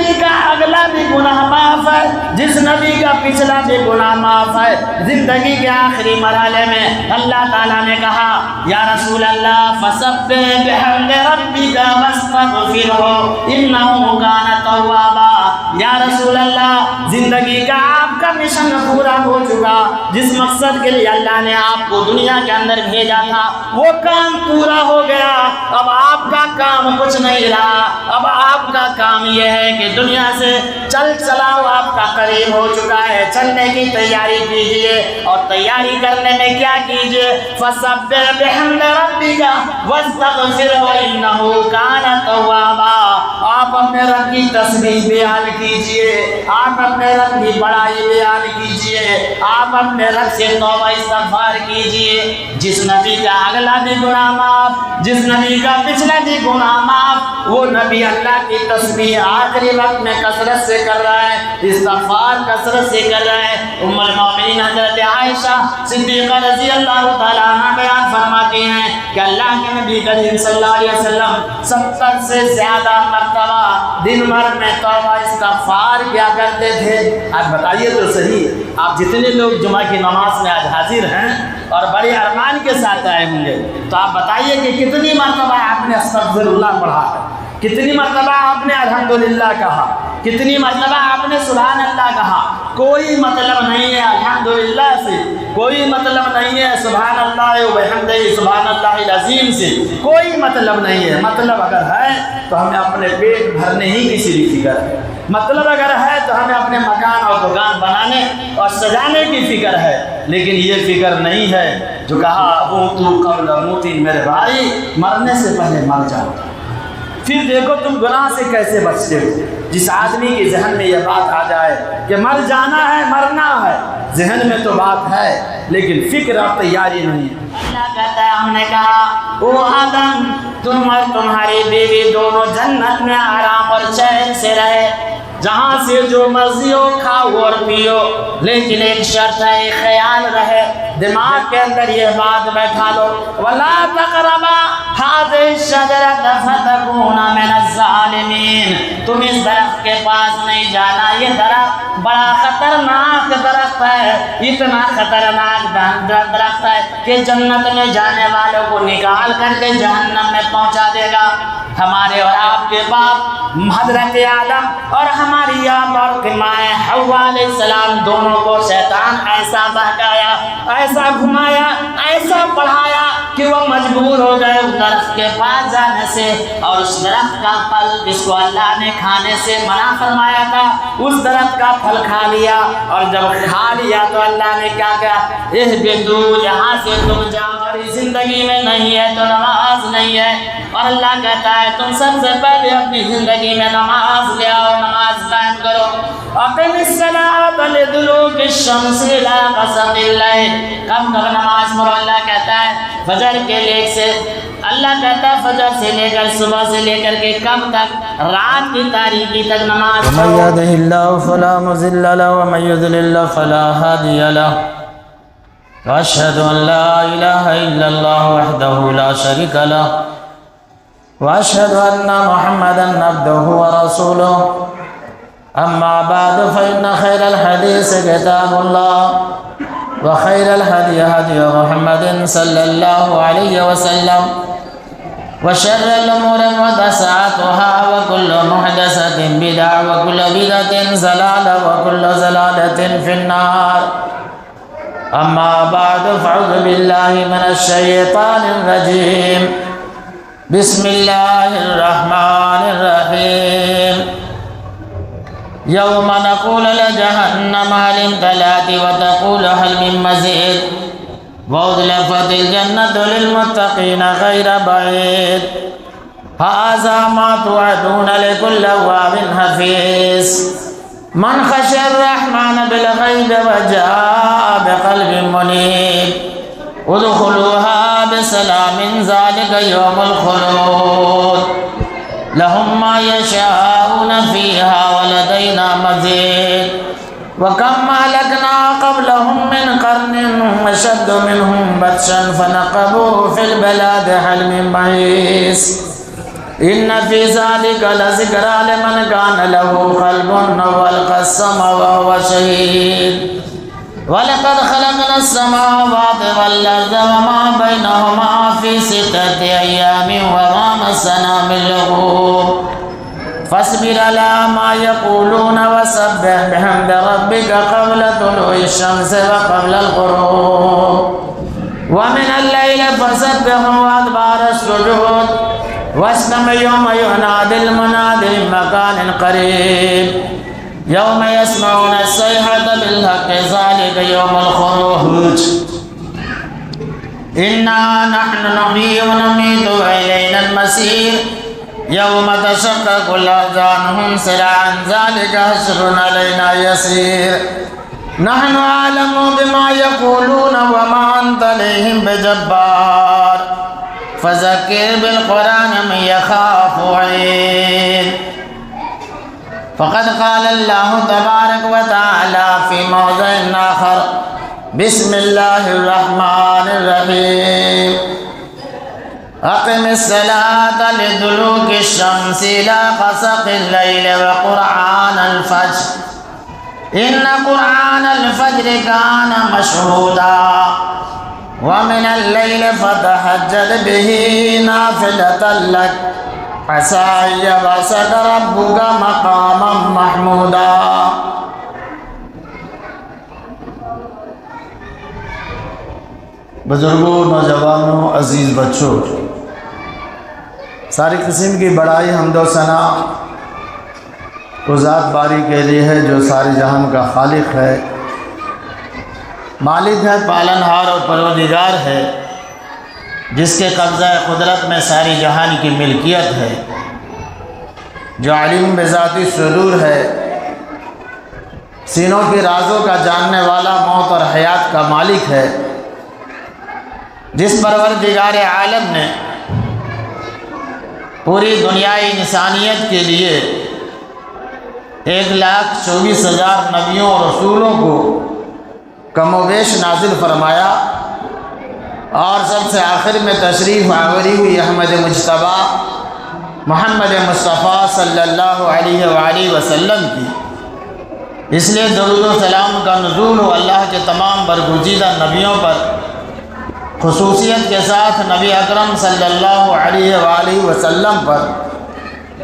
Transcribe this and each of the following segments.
نبی کا اگلا بھی گناہ معاف ہے، جس نبی کا پچھلا بھی گناہ معاف ہے۔ زندگی کے آخری مرحلے میں اللہ تعالیٰ نے کہا یا رسول اللہ فسبح بحمد ربک واستغفرہ انہ کان توابا۔ یا رسول اللہ زندگی کا آپ کا مشن پورا ہو چکا، جس مقصد کے لیے اللہ نے آپ کو دنیا کے اندر بھیجا تھا وہ کام پورا ہو گیا۔ اب آپ کا کام کچھ نہیں رہا، اب آپ کا کام یہ ہے کہ دنیا سے چل چلاؤ آپ کا قریب ہو چکا ہے، چلنے کی تیاری کیجئے۔ اور تیاری کرنے میں کیا کیجئے؟ فسبح بحمد ربک واستغفرہ انہ کان توابا۔ آپ اپنے رب کی تسبیح بیان کیجئے، آپ اپنے رب کی بڑائی بیان کیجئے، آپ اپنے رب سے توبہ استغفار کیجئے۔ جس نبی کا اگلا بھی گناہ معاف، جس نبی کا پچھلا بھی گناہ معاف، وہ نبی اللہ کی تسبیح آخری وقت میں کثرت سے کر رہا ہے، استغفار کثرت سے کر رہا ہے۔ ام المومنین حضرت عائشہ صدیقہ رضی اللہ تعالیٰ عنہ بیان فرماتی ہیں کہ اللہ کے نبی کریم صلی اللہ علیہ وسلم 70 سے زیادہ مرتبہ دن بھر میں توبہ استغفار کیا کرتے تھے۔ آج بتائیے تو صحیح، آپ جتنے لوگ جمعہ کی نماز میں آج حاضر ہیں اور بڑے ارمان کے ساتھ آئے ہوں گے، تو آپ بتائیے کہ کتنی مرتبہ آپ نے استغفر اللہ پڑھا ہے، کتنی مرتبہ آپ نے الحمدللہ کہا، کتنی مرتبہ آپ نے سبحان اللہ کہا۔ کوئی مطلب نہیں ہے الحمدللہ سے، کوئی مطلب نہیں ہے سبحان اللہ و بحمدہ سبحان اللہ العظیم سے، کوئی مطلب نہیں ہے۔ مطلب اگر ہے تو ہمیں اپنے پیٹ بھرنے ہی کی صرف فکر ہے، مطلب اگر ہے تو ہمیں اپنے مکان اور دکان بنانے اور سجانے کی فکر ہے، لیکن یہ فکر نہیں ہے جو کہا وہ تو قبل موتی، میرے بھائی مرنے سے پہلے مر جاؤ۔ پھر دیکھو تم گناہ سے کیسے بچتے ہو۔ جس آدمی کے ذہن میں یہ بات آ جائے کہ مر جانا ہے، مرنا ہے، ذہن میں تو بات ہے لیکن فکر اور تیاری نہیں۔ اللہ کہتا ہے ہم نے کہا او آدم تم اور تمہاری بیوی دونوں جنت میں آرام اور چین سے رہے، جہاں سے جو مرضی ہو کھاؤ اور پیو، لیکن ایک شرط ہے، ایک خیال رہے، دماغ کے اندر یہ بات بیٹھا لو وَلَا تَقْرَبَا هَٰذِهِ الشَّجَرَةَ فَتَكُونَ مِنَ الظَّالِمِينَ۔ تم اس درخت کے پاس نہیں جانا، یہ درخت بڑا خطرناک درخت ہے، اتنا خطرناک درخت ہے کہ جنت میں جانے والوں کو نکال کر کے جہنم میں پہنچا دے گا۔ ہمارے اور آپ کے باپ حضرت آدم اور ہماری آپ اور مائیں حوا علیہ السلام دونوں کو شیطان ایسا بہکایا، ایسا گھمایا، ایسا پڑھایا کہ وہ مجبور ہو گئے اس درخت کے پاس جانے سے، اور اس درخت کا پھل جس کو اللہ نے کھانے سے منع فرمایا تھا اس درخت کا پھل کھا لیا، اور جب کھا لیا تو اللہ نے کیا کہا اہبطوا، یہاں سے تم جاؤ، اور زندگی میں نہیں ہے تو نماز نہیں ہے۔ اور اللہ کہتا ہے تم سب سے پہلے اپنی زندگی میں نماز لے آؤ، نماز قائم کرو۔ اقم الصلاۃ لدلوک الشمس الی غسق اللیل، کب کب نماز پڑھو، اللہ کہتا ہے فجر کے لیے سے، اللہ کہتا ہے فجر سے لے کر صبح سے لے کر کے کب تک، رات کی تاریکی تک نماز پڑھو۔ من یهده اللہ فلا مضل له ومن یضلل فلا هادی له، واشهد ان لا اله الا الله وحده لا شريك له، واشهد ان محمدا عبده ورسوله، اما بعد فان خير الحديث كتاب الله، وخير الهدي هدي محمد صلى الله عليه وسلم، وشر الامور محدثاتها، وكل محدثة بدعة، وكل بدعة ضلالة، وكل ضلالة في النار۔ اما بعد فاعوذ بالله من الشيطان الرجيم، بسم الله الرحمن الرحيم۔ يوم نقول لجهنم هل امتلأت وتقول هل من مزيد، وأزلفت الجنة للمتقين غير بعيد، هذا ما توعدون لكل أواب حفيظ، من خشي الرحمن بالغيب وجاء بقلب منيب، ادخلوها بسلام ذلك يوم الخلود، لهم ما يشاءون فيها ولدينا مزيد، وكم أهلكنا قبلهم من قرن أشد منهم بطشا فنقبوا في البلاد هل من محيص۔ ان فی ذلک لذکری لمن کان له قلب والقى السمع وهو شهید وَلَقَدْ خَلَقْنَا السَّمَاوَاتِ وَالْأَرْضَ وَمَا بَيْنَهُمَا فِي سِتَّةِ أَيَّامٍ وَمَا مَسَّنَا مِن لُّغُوبٍ فَاصْبِرْ عَلَىٰ مَا يَقُولُونَ وَسَبِّحْ بِحَمْدِ رَبِّكَ قَبْلَ طُلُوعِ الشَّمْسِ وَقَبْلَ الْغُرُوبِ وَمِنَ اللَّيْلِ فَسَبِّحْهُ وَأَدْبَارَ السُّجُودِ وَاسْتَمِعْ يَوْمَ يُنَادِ الْمُنَادِ مِن مَّكَانٍ قَرِيبٍ يوم يسمعون الصيحة بالحق ذلك يوم الخروج إنا نحن نحيي ونميت وإلينا المصير يوم تشقق الأرض عنهم سراعا ذلك حشر علينا يسير نحن أعلم بما يقولون وما أنت عليهم بجبار فذكر بالقرآن من يخاف وعيد فقد قال الله تبارك وتعالى في موضع آخر بسم الله الرحمن الرحيم أقم الصلاة لدلوك الشمس إلى غسق الليل وقرآن الفجر إن قرآن الفجر كان مشهودا ومن الليل فتهجد به نافلة لك عسى أن يبعثك ربك مقاما محمودا بزرگوں، نوجوانوں، عزیز بچوں، ساری قسم کی بڑائی حمد و ثنا اس ذات باری کے لیے ہے جو سارے جہان کا خالق ہے، مالک ہے، پالنہار اور پروردگار ہے، جس کے قبضہ قدرت میں ساری جہان کی ملکیت ہے، جو علیم بذاتی صدور ہے، سینوں کی رازوں کا جاننے والا، موت اور حیات کا مالک ہے، جس پروردگار عالم نے پوری دنیائی انسانیت کے لیے 1,24,000 نبیوں اور رسولوں کو کم و بیش نازل فرمایا، اور سب سے آخر میں تشریف آوری ہوئی احمد مجتبیٰ محمد مصطفیٰ صلی اللہ علیہ وآلہ وسلم کی، اس لیے درود و سلام کا نزول ہو اللہ کے تمام برگزیدہ نبیوں پر، خصوصیت کے ساتھ نبی اکرم صلی اللہ علیہ وآلہ وسلم پر،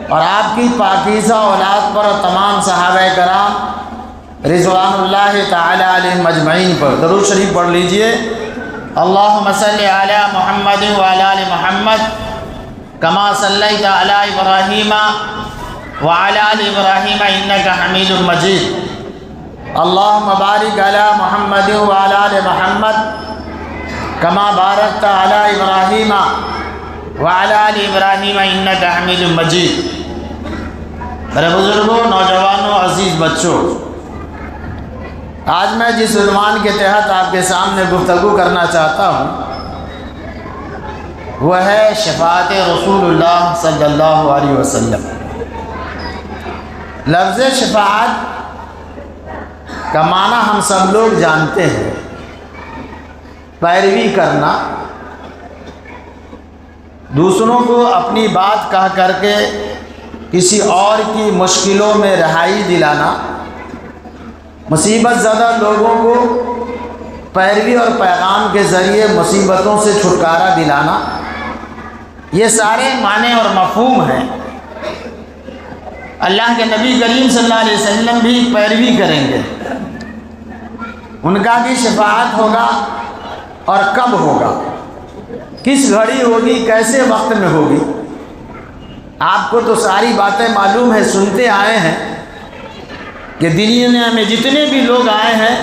اور آپ کی پاکیزہ اولاد پر اور تمام صحابہ کرام رضوان اللہ تعالی علیہم اجمعین پر۔ درود شریف پڑھ لیجئے۔ اللہم صلی علی محمد وعلی آل محمد کما صلیت علی ابراہیم وعلی آل ابراہیم انک حمید مجید۔ اللہم بارک علی محمد وعلی آل محمد کما بارکت علی ابراہیم وعلی آل ابراہیم انک حمید مجید۔ میرے بزرگوں، نوجوانوں، عزیز بچوں، آج میں جس عنوان کے تحت آپ کے سامنے گفتگو کرنا چاہتا ہوں وہ ہے شفاعت رسول اللہ صلی اللہ علیہ وسلم۔ لفظ شفاعت کا معنی ہم سب لوگ جانتے ہیں، پیروی کرنا، دوسروں کو اپنی بات کہہ کر کے کسی اور کی مشکلوں میں رہائی دلانا، مصیبت زدہ لوگوں کو پیروی اور پیغام کے ذریعے مصیبتوں سے چھٹکارا دلانا، یہ سارے معنی اور مفہوم ہیں۔ اللہ کے نبی کریم صلی اللہ علیہ وسلم بھی پیروی کریں گے، ان کا بھی شفاعت ہوگا، اور کب ہوگا، کس گھڑی ہوگی، کیسے وقت میں ہوگی، آپ کو تو ساری باتیں معلوم ہے، سنتے آئے ہیں کہ دنیا میں جتنے بھی لوگ آئے ہیں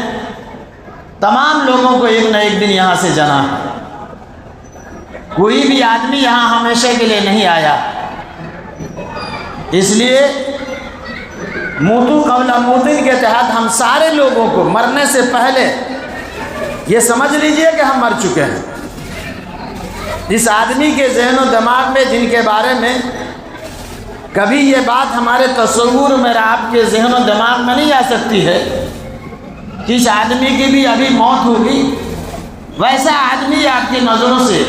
تمام لوگوں کو ایک نہ ایک دن یہاں سے جانا ہے، کوئی بھی آدمی یہاں ہمیشہ کے لیے نہیں آیا، اس لیے موتو قبل موتن کے تحت ہم سارے لوگوں کو مرنے سے پہلے یہ سمجھ لیجئے کہ ہم مر چکے ہیں۔ جس آدمی کے ذہن و دماغ میں، جن کے بارے میں کبھی یہ بات ہمارے تصور میں آپ کے ذہن و دماغ میں نہیں آ سکتی ہے کہ اس آدمی کی بھی ابھی موت ہوگی، ویسا آدمی آپ کی نظروں سے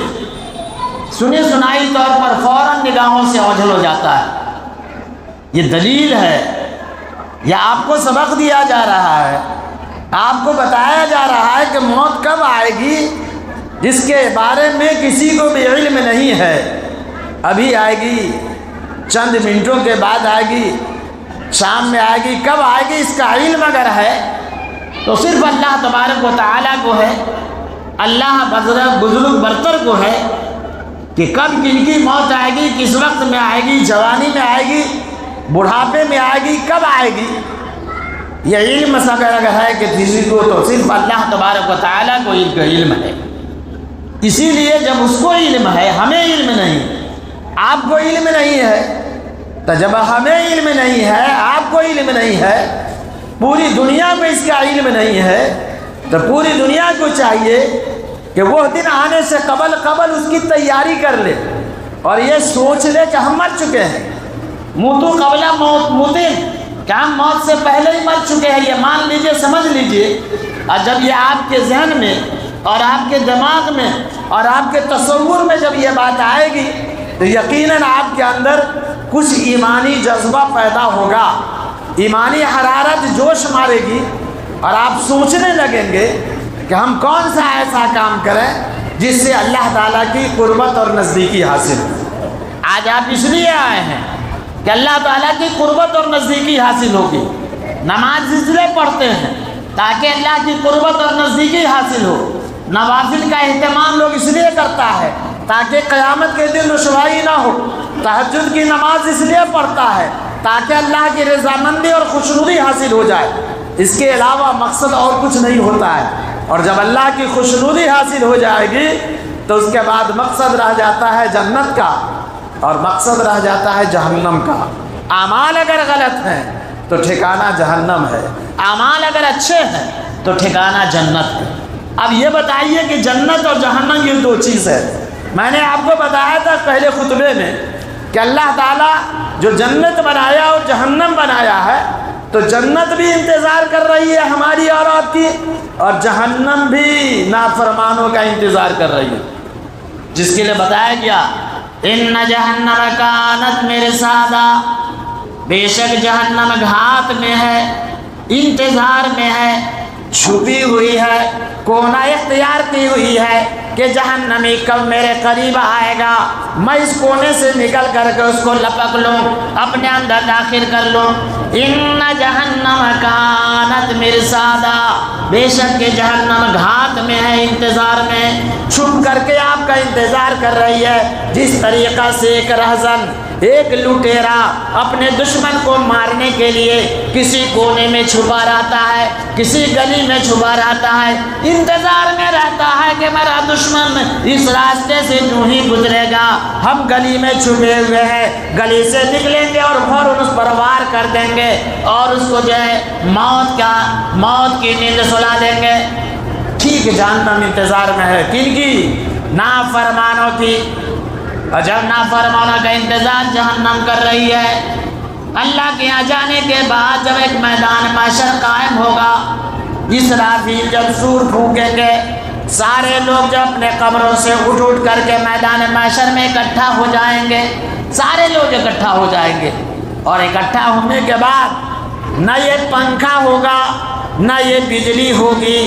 سنی سنائی طور پر فوراً نگاہوں سے اوجھل ہو جاتا ہے۔ یہ دلیل ہے، یا آپ کو سبق دیا جا رہا ہے، آپ کو بتایا جا رہا ہے کہ موت کب آئے گی جس کے بارے میں کسی کو بھی علم نہیں ہے۔ ابھی آئے گی، چند منٹوں کے بعد آئے گی، شام میں آئے گی، کب آئے گی اس کا علم اگر ہے تو صرف اللہ تبارک و تعالیٰ کو ہے، اللہ بزرگ برتر کو ہے کہ کب کن کی موت آئے گی، کس وقت میں آئے گی، جوانی میں آئے گی، بڑھاپے میں آئے گی، کب آئے گی۔ یہ علم اگر ہے کہ کسی کو تو صرف اللہ تبارک و تعالیٰ کو علم ہے۔ اسی لیے جب اس کو علم ہے، ہمیں علم نہیں، آپ کو علم نہیں ہے، تو جب ہمیں علم نہیں ہے، آپ کو علم نہیں ہے، پوری دنیا کو اس کا علم نہیں ہے، تو پوری دنیا کو چاہیے کہ وہ دن آنے سے قبل اس کی تیاری کر لے اور یہ سوچ لے کہ ہم مر چکے ہیں۔ موتو قبل موتن، کہ ہم موت سے پہلے ہی مر چکے ہیں، یہ مان لیجئے، سمجھ لیجئے۔ اور جب یہ آپ کے ذہن میں اور آپ کے دماغ میں اور آپ کے تصور میں جب یہ بات آئے گی تو یقیناً آپ کے اندر کچھ ایمانی جذبہ پیدا ہوگا، ایمانی حرارت جوش مارے گی اور آپ سوچنے لگیں گے کہ ہم کون سا ایسا کام کریں جس سے اللہ تعالیٰ کی قربت اور نزدیکی حاصل ہو۔ آج آپ اس لیے آئے ہیں کہ اللہ تعالیٰ کی قربت اور نزدیکی حاصل ہوگی۔ نماز اس لیے پڑھتے ہیں تاکہ اللہ کی قربت اور نزدیکی حاصل ہو۔ نوافل کا اہتمام لوگ اس لیے کرتا ہے تاکہ قیامت کے دن رسوائی نہ ہو۔ تہجد کی نماز اس لیے پڑھتا ہے تاکہ اللہ کی رضامندی اور خوشنودی حاصل ہو جائے۔ اس کے علاوہ مقصد اور کچھ نہیں ہوتا ہے، اور جب اللہ کی خوشنودی حاصل ہو جائے گی تو اس کے بعد مقصد رہ جاتا ہے جنت کا اور مقصد رہ جاتا ہے جہنم کا۔ اعمال اگر غلط ہیں تو ٹھکانہ جہنم ہے، اعمال اگر اچھے ہیں تو ٹھکانہ جنت ہے۔ اب یہ بتائیے کہ جنت اور جہنم یہ دو چیز ہے۔ میں نے آپ کو بتایا تھا پہلے خطبے میں کہ اللہ تعالیٰ جو جنت بنایا اور جہنم بنایا ہے، تو جنت بھی انتظار کر رہی ہے ہماری اور آپ کی، اور جہنم بھی نافرمانوں کا انتظار کر رہی ہے، جس کے لیے بتایا گیا ان جہنم کانت مرصادا، بے شک جہنم گھات میں ہے، انتظار میں ہے، چھپی ہوئی ہے، کونا اختیار کی ہوئی ہے کہ جہنمی کب میرے قریب آئے گا، میں اس کونے سے نکل کر کے اس کو لپک لوں، اپنے اندر داخل کر لوں۔ ان جہنم کانت مرصادا، بے شک کہ جہنم گھات میں ہے، انتظار میں، چھپ کر کے آپ کا انتظار کر رہی ہے۔ جس طریقہ سے ایک رہزن، ایک لٹیرا اپنے دشمن کو مارنے کے لیے کسی کونے میں چھپا رہتا ہے، کسی گلی میں چھپا رہتا ہے، انتظار میں رہتا ہے کہ میرا دشمن اس راستے سے جو ہی گزرے گا، ہم گلی میں چھپے ہوئے ہیں، گلی سے نکلیں گے اور فوراً اس پر وار کر دیں گے اور اس کو جو ہے موت کی نیند سلا دیں گے۔ ٹھیک ہے، جہنم انتظار میں ہے، کن کی؟ نافرمانوں کی۔ اور جب نافرمانوں کا انتظار جہنم کر رہی ہے، اللہ کے یہاں جانے کے بعد جب ایک میدان محشر قائم ہوگا، اسرافیل جب سور پھونکیں گے، سارے لوگ جب اپنے قبروں سے اٹھ کر کے میدان محشر میں اکٹھا ہو جائیں گے، سارے لوگ اکٹھا ہو جائیں گے، اور اکٹھا ہونے کے بعد نہ یہ پنکھا ہوگا نہ یہ بجلی ہوگی،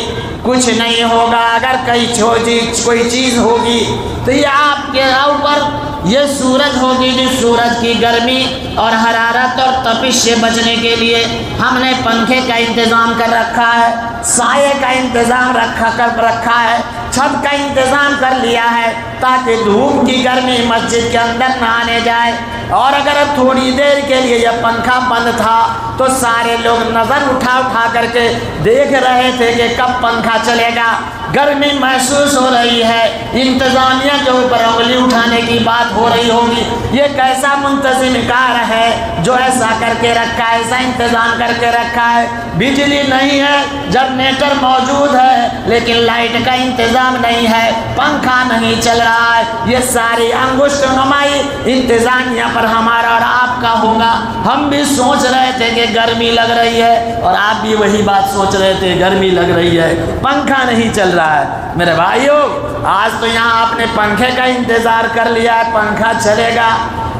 کچھ نہیں ہوگا۔ اگر کوئی چیز ہوگی تو یہ آپ کے اوپر یہ سورج ہوگی، جس سورج کی گرمی اور حرارت اور تپش سے بچنے کے لیے ہم نے پنکھے کا انتظام کر رکھا ہے، سائے کا انتظام کر رکھا ہے، چھت کا انتظام کر لیا ہے تاکہ دھوپ کی گرمی مسجد کے اندر نہ آنے جائے۔ اور اگر تھوڑی دیر کے لیے یہ پنکھا بند تھا تو سارے لوگ نظر اٹھا کر کے دیکھ رہے تھے کہ کب پنکھا چلے گا۔ گرمی محسوس ہو رہی ہے، انتظامیہ کے اوپر انگلی اٹھانے کی بات ہو رہی ہوگی، یہ کیسا منتظم کار ہے جو ایسا کر کے رکھا ہے، ایسا انتظام کر کے رکھا ہے۔ بجلی نہیں ہے، جنریٹر موجود ہے لیکن لائٹ کا انتظام نہیں ہے، پنکھا نہیں چل رہا ہے، یہ ساری انگشت نمائی انتظامیہ پر ہمارا اور آپ کا ہوگا۔ ہم بھی سوچ رہے تھے کہ گرمی لگ رہی ہے اور آپ بھی وہی بات سوچ رہے تھے، گرمی لگ رہی ہے، پنکھا نہیں چل رہا ہوتا ہے۔ میرے بھائیوں، آج تو یہاں آپ نے پنکھے کا انتظار کر لیا ہے، پنکھا چلے گا،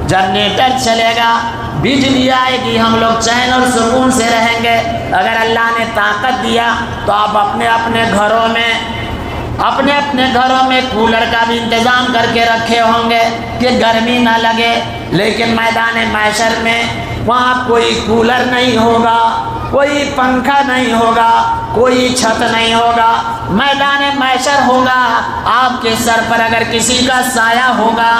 جنریٹر چلے گا، بجلی آئے گی، ہم لوگ چین اور سکون سے رہیں گے۔ اگر اللہ نے طاقت دیا تو آپ اپنے اپنے گھروں میں کولر کا بھی انتظام کر کے رکھے ہوں گے کہ گرمی نہ لگے، لیکن میدان محشر میں وہاں کوئی کولر نہیں ہوگا، کوئی پنکھا نہیں ہوگا، کوئی چھت نہیں ہوگا، میدان محشر ہوگا۔ آپ کے سر پر اگر کسی کا سایہ ہوگا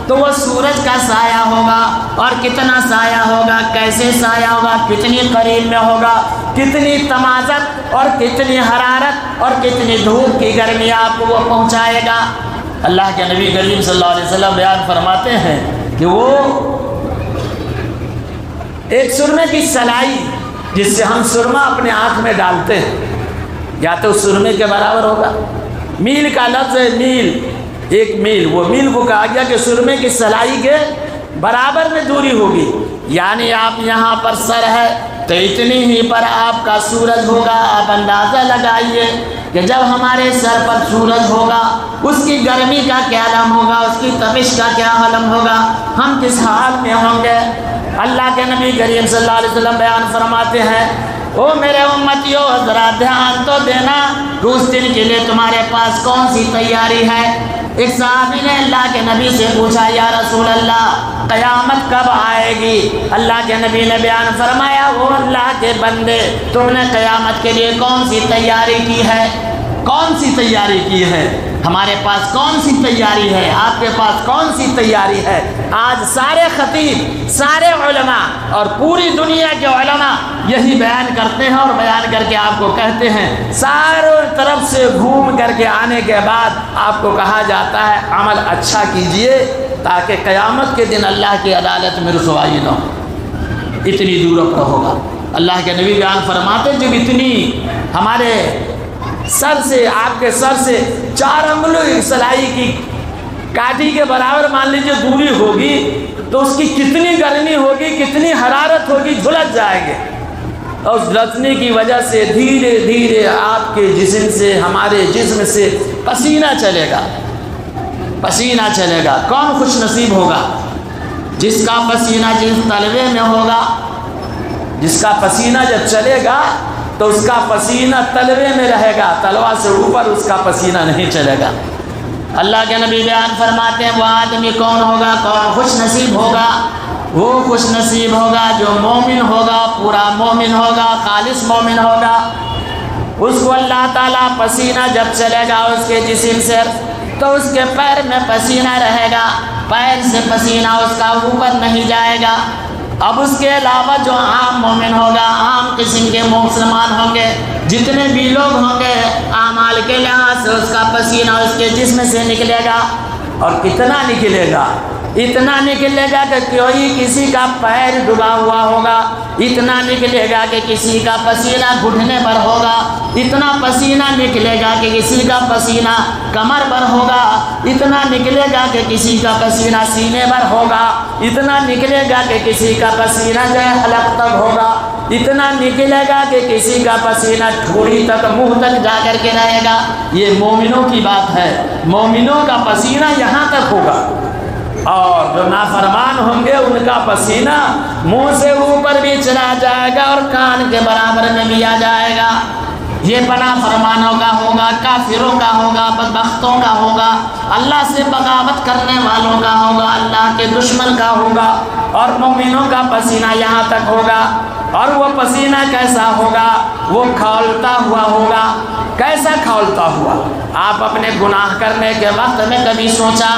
تو وہ سورج کا سایہ ہوگا، اور کتنا سایہ ہوگا، کیسے سایہ ہوگا، کتنی قریب میں ہوگا، کتنی تمازت اور کتنی حرارت اور کتنی دھوپ کی گرمی آپ کو وہ پہنچائے گا۔ اللہ کے نبی کریم صلی اللہ علیہ وسلم بیان فرماتے ہیں کہ وہ ایک سرمے کی سلائی جس سے ہم سرما اپنے آنکھ میں ڈالتے ہیں، یا تو سرمے کے برابر ہوگا۔ میل کا لفظ ہے، میل، ایک میل، وہ میل کو کہا گیا کہ سرمے کی سلائی کے برابر میں دوری ہوگی، یعنی آپ یہاں پر سر ہے تو اتنی ہی پر آپ کا سورج ہوگا۔ آپ اندازہ لگائیے کہ جب ہمارے سر پر سورج ہوگا اس کی گرمی کا کیا عالم ہوگا، اس کی تپش کا کیا عالم ہوگا، ہم کس حال میں ہوں گے۔ اللہ کے نبی کریم صلی اللہ علیہ وسلم بیان فرماتے ہیں، او میرے امتیوں، ذرا دھیان تو دینا کہ اس دن کے لیے تمہارے پاس کون سی تیاری ہے۔ ایک صحابی نے اللہ کے نبی سے پوچھا، یا رسول اللہ، قیامت کب آئے گی؟ اللہ کے نبی نے بیان فرمایا، او اللہ کے بندے، تم نے قیامت کے لیے کون سی تیاری کی ہے؟ کون سی تیاری کی ہے؟ ہمارے پاس کون سی تیاری ہے؟ آپ کے پاس کون سی تیاری ہے؟ آج سارے خطیب، سارے علماء اور پوری دنیا کے علماء یہی بیان کرتے ہیں اور بیان کر کے آپ کو کہتے ہیں، ساروں طرف سے گھوم کر کے آنے کے بعد آپ کو کہا جاتا ہے عمل اچھا کیجئے تاکہ قیامت کے دن اللہ کی عدالت میں رسوائی نہ ہو۔ اتنی دور پر ہوگا۔ اللہ کے نبی بیان فرماتے جب اتنی ہمارے سر سے، آپ کے سر سے 4 انگلوں سلائی کی کاٹھی کے برابر مان لیجیے دوری ہوگی تو اس کی کتنی گرمی ہوگی، کتنی حرارت ہوگی، جھلس جائیں گے۔ اور اس جھلسنے کی وجہ سے دھیرے دھیرے آپ کے جسم سے، ہمارے جسم سے پسینہ چلے گا، پسینہ چلے گا۔ کون خوش نصیب ہوگا؟ جس کا پسینہ جس تلوے میں ہوگا، جس کا پسینہ جب چلے گا تو اس کا پسینہ تلوے میں رہے گا، تلوا سے اوپر اس کا پسینہ نہیں چلے گا۔ اللہ کے نبی بیان فرماتے ہیں، وہ آدمی کون ہوگا، کون خوش نصیب ہوگا؟ وہ خوش نصیب ہوگا جو مومن ہوگا، پورا مومن ہوگا، خالص مومن ہوگا۔ اس کو اللہ تعالیٰ پسینہ جب چلے گا اس کے جسم سے تو اس کے پیر میں پسینہ رہے گا، پیر سے پسینہ اس کا اوپر نہیں جائے گا۔ اب اس کے علاوہ جو عام مومن ہوگا، عام قسم کے مسلمان ہوں گے، جتنے بھی لوگ ہوں گے، اعمال کے لحاظ سے اس کا پسینہ اس کے جسم سے نکلے گا، اور کتنا نکلے گا؟ اتنا نکلے گا کہ کوئی کسی کا پیر ڈوبا ہوا ہوگا، اتنا نکلے گا کہ کسی کا پسینہ گھٹنے پر ہوگا، اتنا پسینہ نکلے گا کہ کسی کا پسینہ کمر پر ہوگا، اتنا نکلے گا کہ کسی کا پسینہ سینے پر ہوگا، اتنا نکلے گا کہ کسی کا پسینہ جو ہے حلق تک ہوگا، اتنا نکلے گا کہ کسی کا پسینہ ٹھوڑی تک، منہ تک جا کر کے رہے گا۔ یہ مومنوں کی بات ہے، مومنوں کا پسینہ یہاں تک ہوگا، اور جو نافرمان ہوں گے ان کا پسینہ منہ سے اوپر بھی چلا جائے گا اور کان کے برابر میں بھی آ جائے گا۔ یہ نافرمانوں کا ہوگا، کافروں کا ہوگا، بدبختوں کا ہوگا، اللہ سے بغاوت کرنے والوں کا ہوگا، اللہ کے دشمن کا ہوگا، اور مومنوں کا پسینہ یہاں تک ہوگا۔ اور وہ پسینہ کیسا ہوگا؟ وہ کھولتا ہوا ہوگا۔ کیسا کھولتا ہوا؟ آپ اپنے گناہ کرنے کے وقت میں کبھی سوچا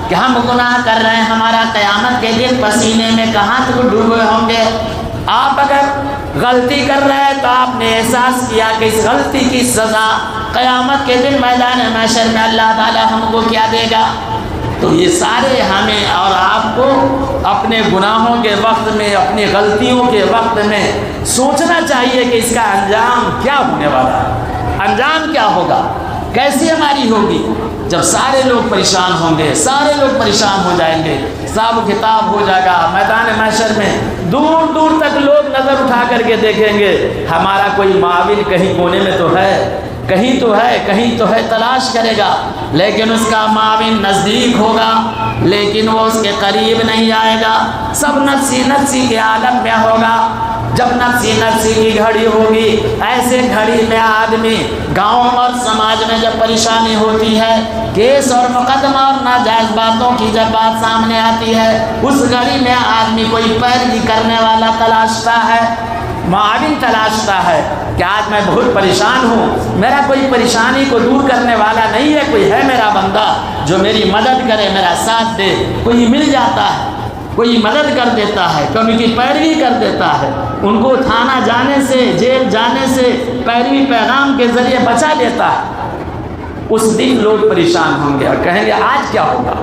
کہ ہم گناہ کر رہے ہیں، ہمارا قیامت کے دن پسینے میں کہاں تک ڈوبے ہوں گے؟ آپ اگر غلطی کر رہے ہیں تو آپ نے احساس کیا کہ اس غلطی کی سزا قیامت کے دن میدان محشر میں اللہ تعالیٰ ہم کو کیا دے گا؟ تو یہ سارے ہمیں اور آپ کو اپنے گناہوں کے وقت میں، اپنی غلطیوں کے وقت میں سوچنا چاہیے کہ اس کا انجام کیا ہونے والا ہے، انجام کیا ہوگا، کیسی ہماری ہوگی۔ جب سارے لوگ پریشان ہوں گے، سارے لوگ پریشان ہو جائیں گے، حساب کتاب ہو جائے گا میدان محشر میں، دور دور تک لوگ نظر اٹھا کر کے دیکھیں گے ہمارا کوئی معاون کہیں کونے میں تو ہے، کہیں تو ہے تلاش کرے گا، لیکن اس کا معاون نزدیک ہوگا، لیکن وہ اس کے قریب نہیں آئے گا۔ سب نفسی نفسی کے عالم میں ہوگا۔ جب نفسی نفسی کی گھڑی ہوگی، ایسے گھڑی میں آدمی گاؤں اور سماج میں جب پریشانی ہوتی ہے، کیس اور مقدمہ اور ناجائز باتوں کی جب بات سامنے آتی ہے، اس گھڑی میں آدمی کوئی پیروی کرنے والا تلاشتا ہے، معاون تلاشتا ہے کہ آج میں بہت پریشان ہوں، میرا کوئی پریشانی کو دور کرنے والا نہیں ہے، کوئی ہے میرا بندہ جو میری مدد کرے، میرا ساتھ دے۔ کوئی مل جاتا ہے، کوئی مدد کر دیتا ہے، کبھی کی پیروی کر دیتا ہے، ان کو تھانہ جانے سے، جیل جانے سے پیروی پیغام کے ذریعے بچا لیتا ہے۔ اس دن لوگ پریشان ہوں گے اور کہیں گے آج کیا ہوگا،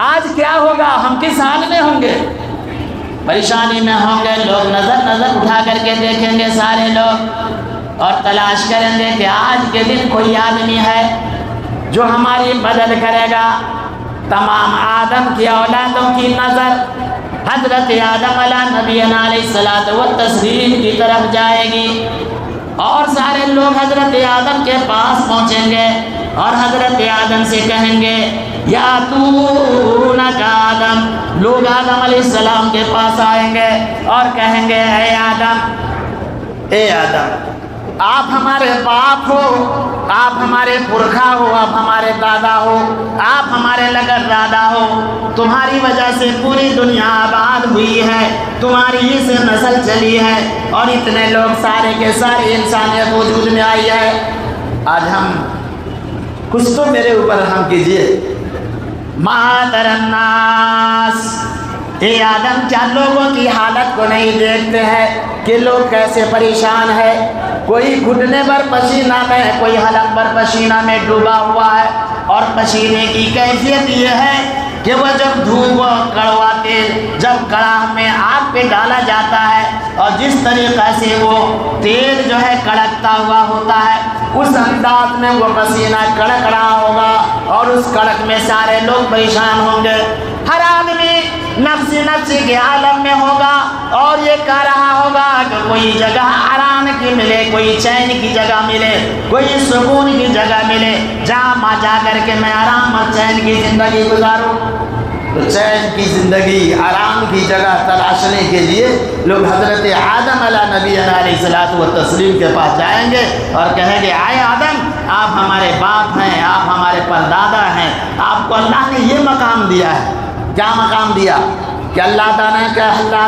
آج کیا ہوگا، ہم کس حال میں ہوں گے؟ پریشانی میں ہوں گے، لوگ نظر اٹھا کر کے دیکھیں گے سارے لوگ، اور تلاش کریں گے کہ آج کے دن کوئی آدمی ہے جو ہماری مدد کرے گا۔ تمام آدم کی اولادوں کی نظر حضرت آدم علیہ نبینا علیہ الصلوۃ والتسلیم کی طرف جائے گی، اور سارے لوگ حضرت آدم کے پاس پہنچیں گے اور حضرت آدم سے کہیں گے یا تونک آدم، لوگ آدم علیہ السلام کے پاس آئیں گے اور کہیں گے اے آدم، آپ ہمارے باپ ہو، آپ ہمارے پرکھا ہو، آپ ہمارے دادا ہو، آپ ہمارے لگن دادا ہو، تمہاری وجہ سے پوری دنیا آباد ہوئی ہے، تمہاری ہی سے نسل چلی ہے، اور اتنے لوگ سارے کے سارے انسانیت وجود میں آئی ہے۔ آج ہم کچھ تو میرے اوپر رحم کیجئے۔ مادر الناس، اے آدم، کیا لوگوں کی حالت کو نہیں دیکھتے ہیں کہ لوگ کیسے پریشان ہے؟ کوئی گھٹنے پر پسینہ میں، کوئی حلق پر پسینہ میں ڈوبا ہوا ہے، اور پسینے کی کیفیت یہ ہے کہ وہ جب دھوپ و کڑوا تیل جب کڑاہ میں آگ پہ ڈالا جاتا ہے، اور جس طریقے سے وہ تیل جو ہے کڑکتا ہوا ہوتا ہے، اس انداز میں وہ پسینہ کڑک رہا ہوگا، اور اس کڑک میں سارے لوگ پریشان ہوں گے۔ ہر آدمی نفسی نفسی کے عالم میں ہوگا، اور یہ کہہ رہا ہوگا کہ کوئی جگہ آرام کی ملے، کوئی چین کی جگہ ملے، کوئی سکون کی جگہ ملے، جہاں جا کر کے میں آرام اور چین کی زندگی گزاروں۔ تو چین کی زندگی، آرام کی جگہ تلاشنے کے لیے لوگ حضرت آدم علیہ نبی علیہ الصلوۃ والتسلیم کے پاس جائیں گے اور کہیں گے اے آدم، آپ ہمارے باپ ہیں، آپ ہمارے پردادا ہیں، آپ کو اللہ نے یہ مقام دیا ہے۔ کیا مقام دیا؟ کہ اللہ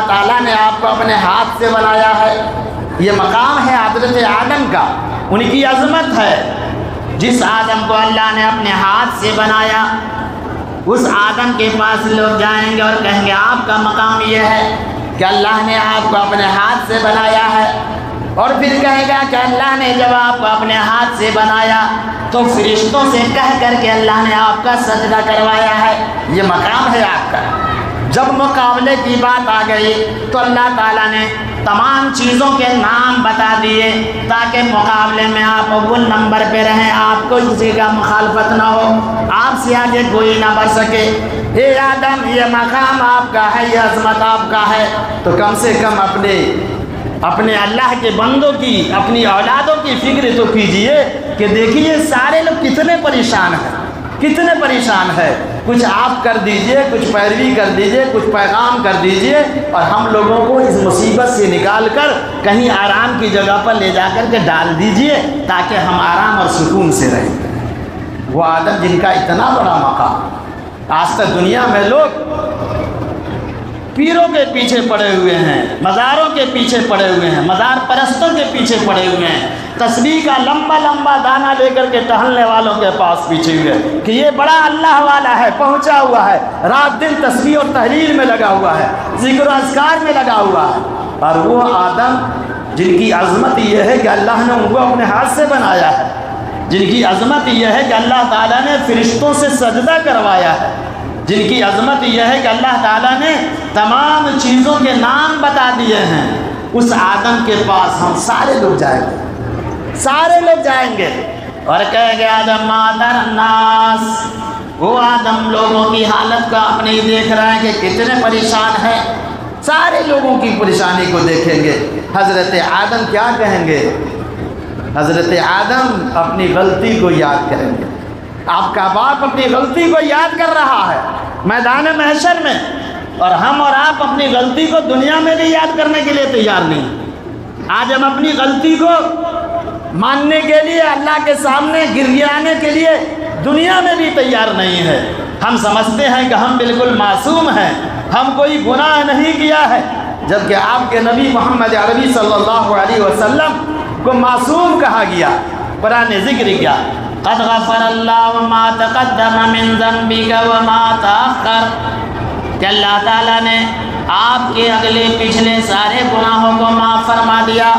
تعالیٰ نے آپ کو اپنے ہاتھ سے بنایا ہے۔ یہ مقام ہے حضرت آدم کا، ان کی عظمت ہے۔ جس آدم کو اللہ نے اپنے ہاتھ سے بنایا، اس آدم کے پاس لوگ جائیں گے اور کہیں گے آپ کا مقام یہ ہے کہ اللہ نے آپ کو اپنے ہاتھ سے بنایا ہے، اور پھر کہے گا کہ اللہ نے جب آپ کو اپنے ہاتھ سے بنایا تو فرشتوں سے کہہ کر کے اللہ نے آپ کا سجدہ کروایا ہے۔ یہ مقام ہے آپ کا۔ جب مقابلے کی بات آ گئی تو اللہ تعالیٰ نے تمام چیزوں کے نام بتا دیے تاکہ مقابلے میں آپ اول نمبر پہ رہیں، آپ کو کسی کا مخالفت نہ ہو، آپ سے آگے کوئی نہ بڑھ سکے۔ اے آدم، یہ مقام آپ کا ہے، یہ عظمت آپ کا ہے، تو کم سے کم اپنے اللہ کے بندوں کی، اپنی اولادوں کی فکر تو کیجئے کہ دیکھیے سارے لوگ کتنے پریشان ہیں، کتنے پریشان ہے۔ کچھ آپ کر دیجئے، کچھ پیروی کر دیجئے، کچھ پیغام کر دیجئے، اور ہم لوگوں کو اس مصیبت سے نکال کر کہیں آرام کی جگہ پر لے جا کر کے ڈال دیجئے تاکہ ہم آرام اور سکون سے رہیں۔ وہ آدم جن کا اتنا بڑا مقام، آج تک دنیا میں لوگ پیروں کے پیچھے پڑے ہوئے ہیں، مزاروں کے پیچھے پڑے ہوئے ہیں، مزار پرستوں کے پیچھے پڑے ہوئے ہیں، تسبیح کا لمبا لمبا دانہ لے کر کے ٹہلنے والوں کے پاس پیچھے ہوئے کہ یہ بڑا اللہ والا ہے، پہنچا ہوا ہے، رات دن تسبیح اور تحلیل میں لگا ہوا ہے، ذکر و اذکار میں لگا ہوا ہے۔ اور وہ آدم جن کی عظمت یہ ہے کہ اللہ نے ان کو اپنے ہاتھ سے بنایا ہے، جن کی عظمت یہ ہے کہ اللہ تعالیٰ نے فرشتوں سے سجدہ کروایا ہے، جن کی عظمت یہ ہے کہ اللہ تعالیٰ نے تمام چیزوں کے نام بتا دیے ہیں، اس آدم کے پاس ہم سارے لوگ جائیں گے، سارے لوگ جائیں گے اور کہیں گے آدم مادر الناس۔ وہ آدم لوگوں کی حالت کا آپ نہیں دیکھ رہے ہیں کہ کتنے پریشان ہیں، سارے لوگوں کی پریشانی کو دیکھیں گے۔ حضرت آدم کیا کہیں گے؟ حضرت آدم اپنی غلطی کو یاد کریں گے، آپ کا باپ اپنی غلطی کو یاد کر رہا ہے میدان محشر میں، اور ہم اور آپ اپنی غلطی کو دنیا میں بھی یاد کرنے کے لیے تیار نہیں۔ آج ہم اپنی غلطی کو ماننے کے لیے، اللہ کے سامنے گریانے کے لیے دنیا میں بھی تیار نہیں ہے۔ ہم سمجھتے ہیں کہ ہم بالکل معصوم ہیں، ہم کوئی گناہ نہیں کیا ہے، جبکہ آپ کے نبی محمد عربی صلی اللہ علیہ وسلم کو معصوم کہا گیا۔ قرآن نے ذکر کیا قد غفر اللہ ما تقدم من ذنبک وما تاخر، کہ اللہ تعالیٰ نے آپ کے اگلے پچھلے سارے گناہوں کو معاف فرما دیا۔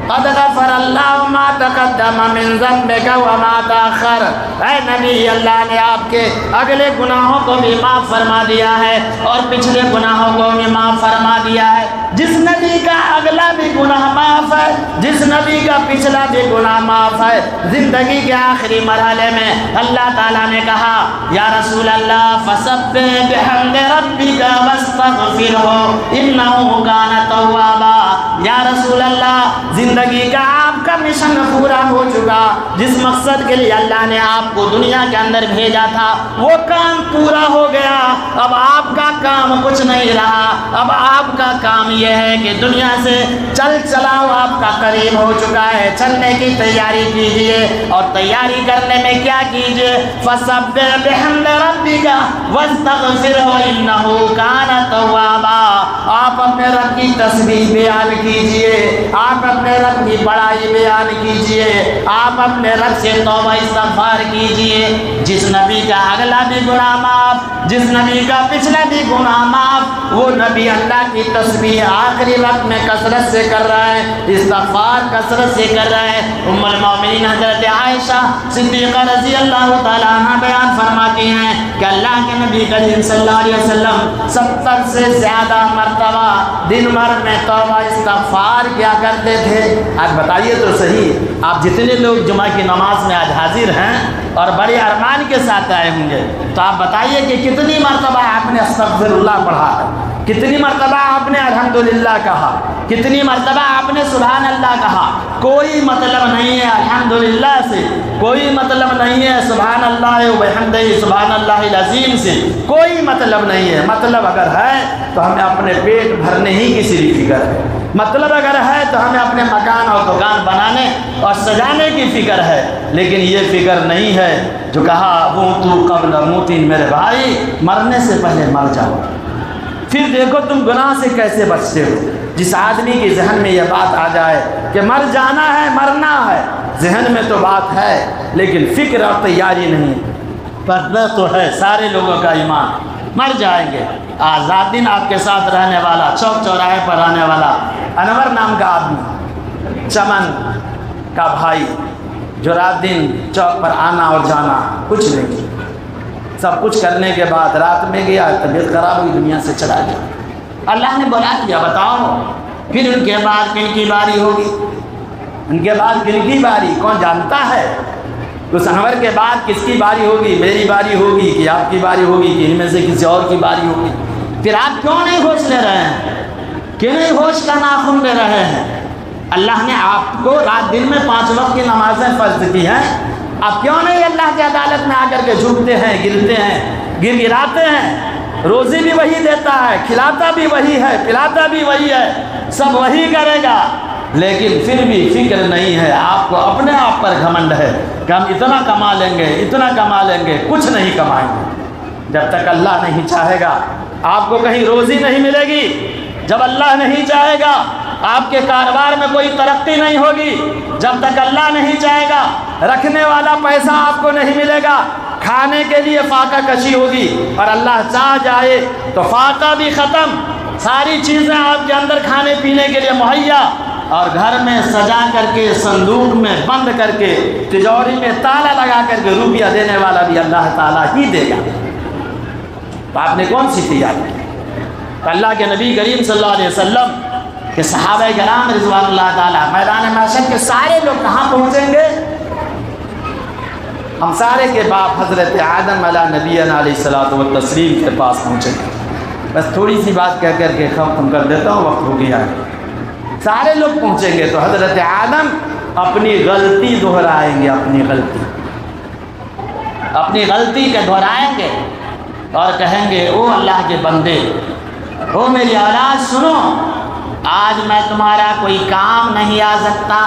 قد غفر اللہ ما تقدم من ذنبک وما تاخر، اے نبی اللہ نے آپ کے اگلے گناہوں کو بھی معاف فرما دیا ہے اور پچھلے گناہوں کو بھی معاف فرما دیا ہے۔ جس نبی کا اگلا بھی گناہ معاف ہے، جس نبی کا پچھلا بھی گناہ معاف ہے، زندگی کے آخری مرحلے میں اللہ تعالیٰ نے کہا یا رسول اللہ فسبح بحمد ربک واستغفرہ انہ کان توابا، یا رسول اللہ زندگی کا آپ کا مشن پورا ہو چکا، جس مقصد کے لیے اللہ نے آپ کو دنیا کے اندر بھیجا تھا وہ کام پورا ہو گیا، اب آپ کا کام کچھ نہیں رہا، اب آپ کا کام یہ ہے کہ دنیا سے چل چلاؤ آپ کا قریب ہو چکا ہے، چلنے کی تیاری کیجئے، اور تیاری کرنے میں کیا کیجئے فسبح بحمد ربک واستغفرہ انہ کان توابا، آپ اپنے رب کی تسبیح بیان کیجئے، آپ اپنے رب کی بڑائی بیان کیجئے، آپ اپنے رب سے توبہ استغفار کیجئے۔ جس نبی کا اگلا بھی گناہ معاف، جس نبی کا پچھلا بھی گناہ معاف، وہ نبی اللہ کی تسبیح آخری وقت میں کثرت سے کر رہا ہے، استغفار کثرت سے کر رہا ہے۔ ام المومنین حضرت عائشہ صدیقہ رضی اللہ تعالیٰ عنہ بیان فرماتی ہیں کہ اللہ کے نبی کریم صلی اللہ علیہ وسلم 70 سے زیادہ مرتبہ دن بھر میں توبہ استغفار کیا کرتے تھے۔ آج بتائیے تو صحیح، آپ جتنے لوگ جمعہ کی نماز میں آج حاضر ہیں اور بڑے ارمان کے ساتھ آئے ہوں گے، تو آپ بتائیے کہ کتنی مرتبہ آپ نے استغفر اللہ پڑھا ہے، کتنی مرتبہ آپ نے الحمدللہ کہا، کتنی مرتبہ آپ نے سبحان اللہ کہا۔ کوئی مطلب نہیں ہے الحمدللہ سے، کوئی مطلب نہیں ہے سبحان اللہ و بحمدہ سبحان اللہ العظیم سے، کوئی مطلب نہیں ہے۔ مطلب اگر ہے تو ہمیں اپنے پیٹ بھرنے ہی کی صرف فکر ہے، مطلب اگر ہے تو ہمیں اپنے مکان اور دکان بنانے اور سجانے کی فکر ہے، لیکن یہ فکر نہیں ہے جو کہا موتو قبل موتن، میرے بھائی مرنے سے پہلے مر جاؤ، پھر دیکھو تم گناہ سے کیسے بچتے ہو۔ جس آدمی کے ذہن میں یہ بات آ جائے کہ مر جانا ہے، مرنا ہے، ذہن میں تو بات ہے لیکن فکر اور تیاری نہیں، پردہ تو ہے سارے لوگوں کا ایمان، مر جائیں گے۔ آزاد دن آپ کے ساتھ رہنے والا، چوک چوراہے پر رہنے والا انور نام کا آدمی، چمن کا بھائی، جو رات دن چوک پر آنا اور جانا، کچھ نہیں، سب کچھ کرنے کے بعد رات میں گیا، طبیعت خراب ہوئی، دنیا سے چلا گیا۔ اللہ نے بولا کیا بتاؤ، پھر ان کے بعد کن کی باری ہوگی، ان کے بعد کن کی باری کون جانتا ہے؟ اس انور کے بعد کس کی باری ہوگی، میری باری ہوگی کہ آپ کی باری ہوگی کہ ان میں سے کسی اور کی باری ہوگی؟ پھر آپ کیوں نہیں ہوش لے رہے ہیں، کیوں نہیں ہوش کا ناخن لے رہے ہیں؟ اللہ نے آپ کو رات دن میں 5 وقت کی نمازیں فرض کی ہیں، آپ کیوں نہیں اللہ کی عدالت میں آ کر کے جھکتے ہیں، گرتے ہیں، گر گراتے ہیں؟ روزی بھی وہی دیتا ہے، کھلاتا بھی وہی ہے، پلاتا بھی وہی ہے، سب وہی کرے گا، لیکن پھر بھی فکر نہیں ہے، آپ کو اپنے آپ پر گھمنڈ ہے کہ ہم اتنا کما لیں گے، اتنا کما لیں گے، کچھ نہیں کمائیں گے۔ جب تک اللہ نہیں چاہے گا آپ کو کہیں روزی نہیں ملے گی، جب اللہ نہیں چاہے گا آپ کے کاروبار میں کوئی ترقی نہیں ہوگی، جب تک اللہ نہیں چاہے گا رکھنے والا پیسہ آپ کو نہیں ملے گا، کھانے کے لیے فاقہ کشی ہوگی، اور اللہ چاہ جائے تو فاقہ بھی ختم، ساری چیزیں آپ کے اندر کھانے پینے کے لیے مہیا، اور گھر میں سجا کر کے صندوق میں بند کر کے تجوری میں تالا لگا کر کے روپیہ دینے والا بھی اللہ تعالیٰ ہی دے گا۔ تو آپ نے کون سی تیاری کی؟ اللہ کے نبی کریم صلی اللہ علیہ وسلم کہ صحابہ کرام رضوان اللہ تعالیٰ میدان محشر کے سارے لوگ کہاں پہنچیں گے؟ ہم سارے کے باپ حضرت آدم علیہ نبینا علیہ الصلوۃ والتسلیم کے پاس پہنچیں گے۔ بس تھوڑی سی بات کہہ کر کے ختم کر دیتا ہوں، وقت ہو گیا ہے۔ سارے لوگ پہنچیں گے تو حضرت آدم اپنی غلطی دہرائیں گے، اپنی غلطی کے دہرائیں گے اور کہیں گے او اللہ کے بندے، او میری اولاد سنو، آج میں تمہارا کوئی کام نہیں آ سکتا۔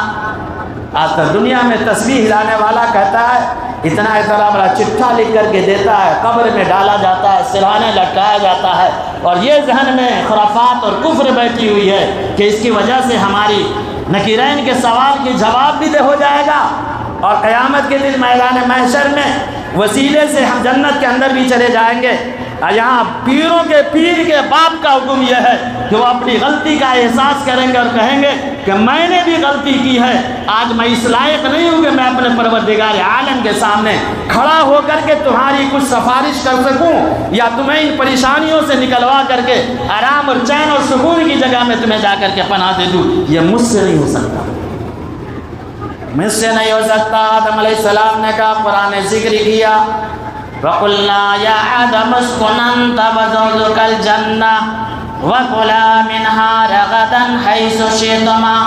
آج تک دنیا میں تسبیح ہلانے والا کہتا ہے اتنا بڑا چٹھا لکھ کر کے دیتا ہے، قبر میں ڈالا جاتا ہے، سرہانے لٹکایا جاتا ہے، اور یہ ذہن میں خرافات اور کفر بیٹھی ہوئی ہے کہ اس کی وجہ سے ہماری نکیرین کے سوال کی جواب بھی ہو جائے گا، اور قیامت کے دن میدان محشر میں وسیلے سے ہم جنت کے اندر بھی چلے جائیں گے۔ یہاں پیروں کے پیر کے باپ کا حکم یہ ہے کہ وہ اپنی غلطی کا احساس کریں گے اور کہیں گے کہ میں نے بھی غلطی کی ہے، آج میں اس لائق نہیں ہوں کہ میں اپنے پروردگار عالم کے سامنے کھڑا ہو کر کے تمہاری کچھ سفارش کر سکوں یا تمہیں ان پریشانیوں سے نکلوا کر کے آرام اور چین اور سکون کی جگہ میں تمہیں جا کر کے پناہ دے دوں۔ یہ مجھ سے نہیں ہو سکتا، مجھ سے نہیں ہو سکتا۔ آدم علیہ السلام نے کہا، قرآن نے ذکر کیا وَقُلْنَا يَا آدَمُ اسْكُنْ أَنْتَ وَزَوْجُكَ الْجَنَّةَ وَكُلَا مِنْهَا رَغَدًا حَيْثُ شِئْتُمَا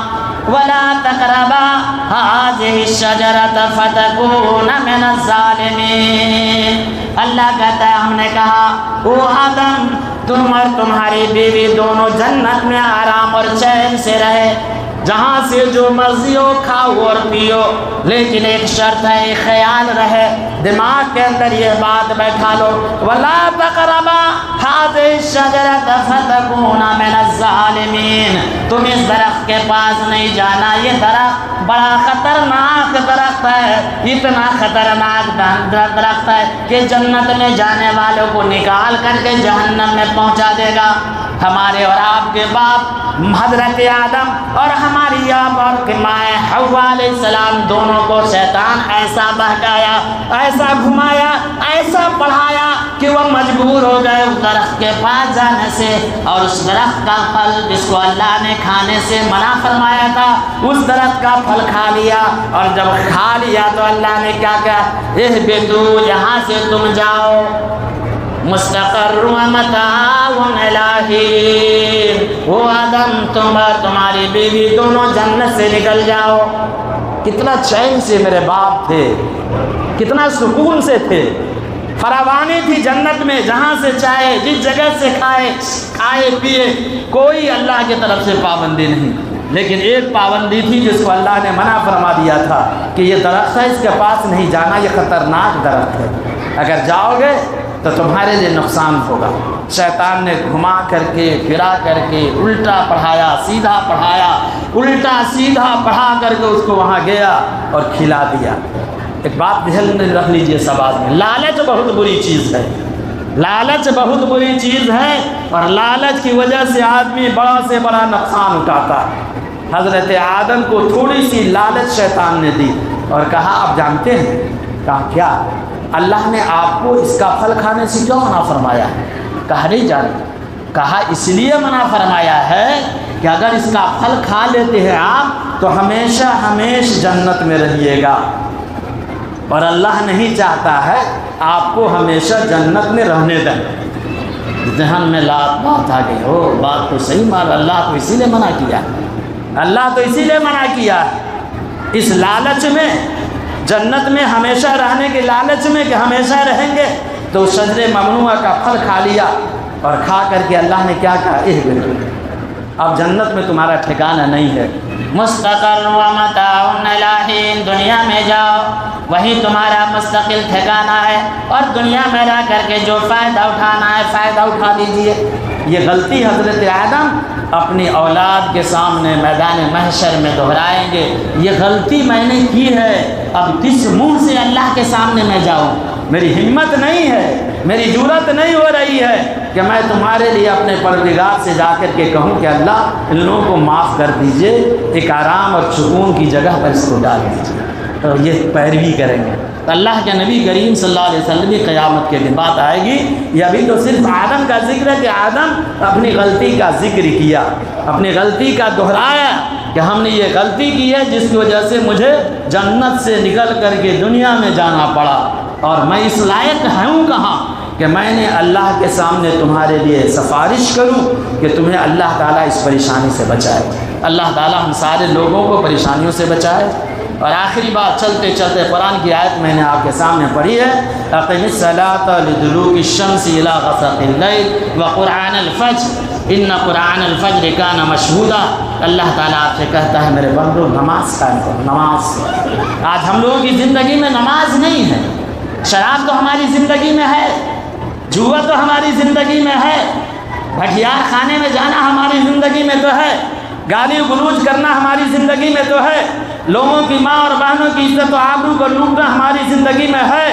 وَلَا تَقْرَبَا هَٰذِهِ الشَّجَرَةَ فَتَكُونَ مِنَ الظَّالِمِينَ۔ اللہ کہتا ہے ہم نے کہا او آدم، تم اور تمہاری بیوی دونوں جنت میں آرام اور چین سے رہے، جہاں سے جو مرضی ہو کھاؤ اور پیو، لیکن ایک شرط ہے، ایک خیال رہے، دماغ کے اندر یہ بات بیٹھا لو، وَلَا تَقْرَبَا هَٰذِهِ الشَّجَرَةَ فَتَكُونَ مِنَ الظَّالِمِينَ۔ تم اس درخت کے پاس نہیں جانا، یہ درخت بڑا خطرناک درخت ہے، اتنا خطرناک درخت ہے کہ جنت میں جانے والوں کو نکال کر کے جہنم میں پہنچا دے گا۔ ہمارے اور آپ کے باپ حضرت آدم اور ہماری آپ اور مائیں حوا علیہ السلام دونوں کو شیطان ایسا بہکایا، ایسا گھمایا، ایسا پڑھایا کہ وہ مجبور ہو گئے اس درخت کے پاس جانے سے، اور اس درخت کا پھل جس کو اللہ نے کھانے سے منع فرمایا تھا اس درخت کا پھل کھا لیا، اور جب کھا لیا تو اللہ نے کیا کہا، اہبطوا، یہاں سے تم جاؤ، مستقر و متاع الہی، وہ آدم تم اور تمہاری بیوی دونوں جنت سے نکل جاؤ۔ کتنا چین سے میرے باپ تھے، کتنا سکون سے تھے، فراوانی تھی جنت میں، جہاں سے چاہے جس جگہ سے کھائے پیے، کوئی اللہ کی طرف سے پابندی نہیں، لیکن ایک پابندی تھی جس کو اللہ نے منع فرما دیا تھا کہ یہ درخت ہے، اس کے پاس نہیں جانا، یہ خطرناک درخت ہے، اگر جاؤ گے تو تمہارے لیے نقصان ہوگا۔ شیطان نے گھما کر کے پھرا کر کے الٹا پڑھایا، سیدھا پڑھایا، الٹا سیدھا پڑھا کر کے اس کو وہاں گیا اور کھلا دیا۔ ایک بات دھیان میں رکھ لیجئے سب آدمی، لالچ بہت بری چیز ہے، لالچ بہت بری چیز ہے، اور لالچ کی وجہ سے آدمی بڑا سے بڑا نقصان اٹھاتا ہے۔ حضرت آدم کو تھوڑی سی لالچ شیطان نے دی اور کہا آپ جانتے ہیں، کہا کیا، اللہ نے آپ کو اس کا پھل کھانے سے کیوں منع فرمایا ہے؟ کہا نہیں جانتے، کہا اس لیے منع فرمایا ہے کہ اگر اس کا پھل کھا لیتے ہیں آپ تو ہمیشہ ہمیشہ جنت میں رہیے گا، اور اللہ نہیں چاہتا ہے آپ کو ہمیشہ جنت میں رہنے دیں۔ ذہن میں بات آ گئی، ہو بات تو صحیح مان، اللہ تو اسی لیے منع کیا، اللہ تو اسی لیے منع کیا، اس لالچ میں، جنت میں ہمیشہ رہنے کے لالچ میں کہ ہمیشہ رہیں گے، تو شجر ممنوعہ کا پھل کھا لیا، اور کھا کر کے اللہ نے کیا کہا، اب جنت میں تمہارا ٹھکانہ نہیں ہے، مستقر و متاع الہی، دنیا میں جاؤ وہی تمہارا مستقل ٹھکانہ ہے، اور دنیا میں رہ کر کے جو فائدہ اٹھانا ہے فائدہ اٹھا لیجیے۔ یہ غلطی حضرت آدم اپنی اولاد کے سامنے میدان محشر میں دہرائیں گے، یہ غلطی میں نے کی ہے، اب کس منہ سے اللہ کے سامنے میں جاؤں، میری ہمت نہیں ہے، میری جرأت نہیں ہو رہی ہے کہ میں تمہارے لیے اپنے پروردگار سے جا کر کے کہوں کہ اللہ ان لوگوں کو معاف کر دیجئے، ایک آرام اور سکون کی جگہ پر اس کو ڈال دیجیے، تو یہ پیروی کریں گے۔ اللہ کے نبی کریم صلی اللہ علیہ وسلم کی قیامت کے دن بات آئے گی، یہ ابھی تو صرف آدم کا ذکر ہے کہ آدم اپنی غلطی کا ذکر کیا، اپنی غلطی کا دہرایا کہ ہم نے یہ غلطی کی ہے جس کی وجہ سے مجھے جنت سے نکل کر کے دنیا میں جانا پڑا، اور میں اس لائق ہوں کہاں کہ میں نے اللہ کے سامنے تمہارے لیے سفارش کروں کہ تمہیں اللہ تعالیٰ اس پریشانی سے بچائے۔ اللہ تعالیٰ ہم سارے لوگوں کو پریشانیوں سے بچائے۔ اور آخری بات چلتے چلتے قرآن کی آیت میں نے آپ کے سامنے پڑھی ہے، اقم الصلاۃ لدلوک الشمس الی غسق اللیل وقرآن الفجر ان قرآن الفجر کان مشہودا۔ اللہ تعالیٰ آپ سے کہتا ہے میرے بندو نماز قائم کرو، نماز۔ آج ہم لوگوں کی زندگی میں نماز نہیں ہے، شراب تو ہماری زندگی میں ہے، جوا تو ہماری زندگی میں ہے، بھٹیار خانے میں جانا ہماری زندگی میں تو ہے، گالی گلوچ کرنا ہماری زندگی میں تو ہے، لوگوں کی ماں اور بہنوں کی عزت و آبرو کو لوٹنا ہماری زندگی میں ہے۔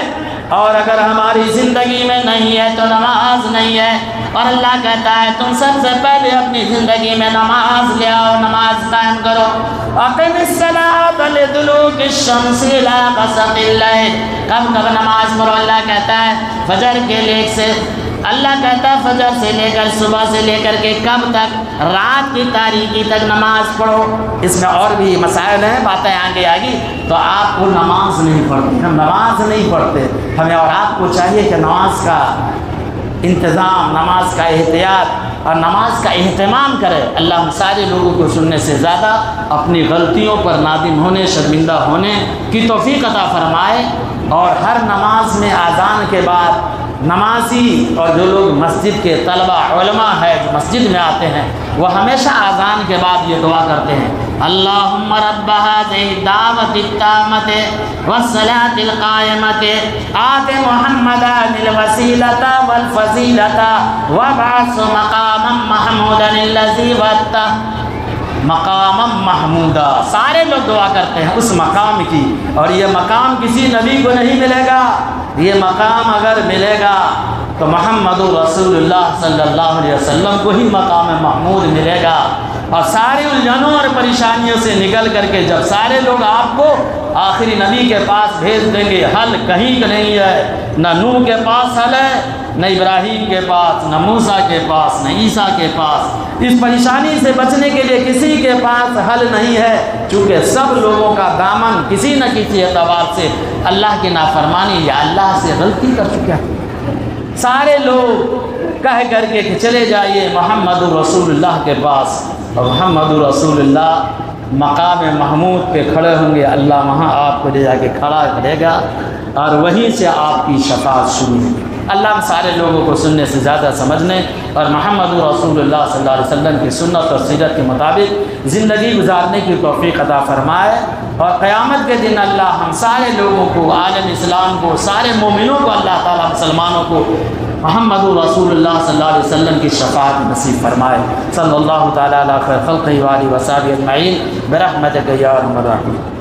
اور اگر ہماری زندگی میں نہیں ہے تو نماز نہیں ہے۔ اور اللہ کہتا ہے تم سب سے پہلے اپنی زندگی میں نماز لے آؤ، نماز قائم کرو۔ اقم الصلاۃ لدلوک الشمس الی غسق اللیل، کب کب نماز پڑھو؟ اللہ کہتا ہے فجر کے لیے سے، اللہ کہتا ہے فجر سے لے کر صبح سے لے کر کے کب تک؟ رات کی تاریکی تک نماز پڑھو۔ اس میں اور بھی مسائل ہیں، باتیں آگے آگی۔ تو آپ کو نماز نہیں پڑھتے، ہم نماز نہیں پڑھتے، ہمیں اور آپ کو چاہیے کہ نماز کا انتظام، نماز کا احتیاط اور نماز کا اہتمام کرے۔ اللہ ہم سارے لوگوں کو سننے سے زیادہ اپنی غلطیوں پر نادم ہونے، شرمندہ ہونے کی توفیق عطا فرمائے۔ اور ہر نماز میں اذان کے بعد نمازی اور جو لوگ مسجد کے طلبہ علماء ہے جو مسجد میں آتے ہیں، وہ ہمیشہ اذان کے بعد یہ دعا کرتے ہیں، اللہم رب هذه الدعوة التامة والصلاة القائمة آت محمدا الوسیلة والفضیلة وابعثه مقاما محمودا الذی وعدته۔ مقام محمودہ، سارے لوگ دعا کرتے ہیں اس مقام کی، اور یہ مقام کسی نبی کو نہیں ملے گا، یہ مقام اگر ملے گا تو محمد رسول اللہ صلی اللہ علیہ وسلم کو ہی مقام محمود ملے گا۔ اور سارے الجھنوں اور پریشانیوں سے نکل کر کے جب سارے لوگ آپ کو آخری نبی کے پاس بھیج دیں گے، حل کہیں کا نہیں ہے، نہ نوح کے پاس حل ہے، نہ ابراہیم کے پاس، نہ موسیٰ کے پاس، نہ عیسیٰ کے پاس، اس پریشانی سے بچنے کے لیے کسی کے پاس حل نہیں ہے، چونکہ سب لوگوں کا دامن کسی نہ کسی اعتبار سے اللہ کی نافرمانی یا اللہ سے غلطی کر چکا ہے۔ سارے لوگ کہہ کر کے کہ چلے جائیے محمد رسول اللہ کے پاس، اور محمد رسول اللہ مقام محمود پہ کھڑے ہوں گے، اللہ وہاں آپ کو لے جا کے کھڑا کرے گا اور وہیں سے آپ کی شفاعت شروع ہوگی۔ اللہ ہم سارے لوگوں کو سننے سے زیادہ سمجھنے اور محمد رسول اللہ صلی اللہ علیہ وسلم کی سنت اور سیرت کے مطابق زندگی گزارنے کی توفیق عطا فرمائے، اور قیامت کے دن اللہ ہم سارے لوگوں کو، عالم اسلام کو، سارے مومنوں کو، اللہ تعالیٰ مسلمانوں کو محمد رسول اللہ صلی اللہ علیہ وسلم کی شفاعت نصیب فرمائے۔ صلی اللہ تعالیٰ علی خیر خلقہ و آلہ و صحبہ اجمعین برحمتک یا ارحم الراحمین۔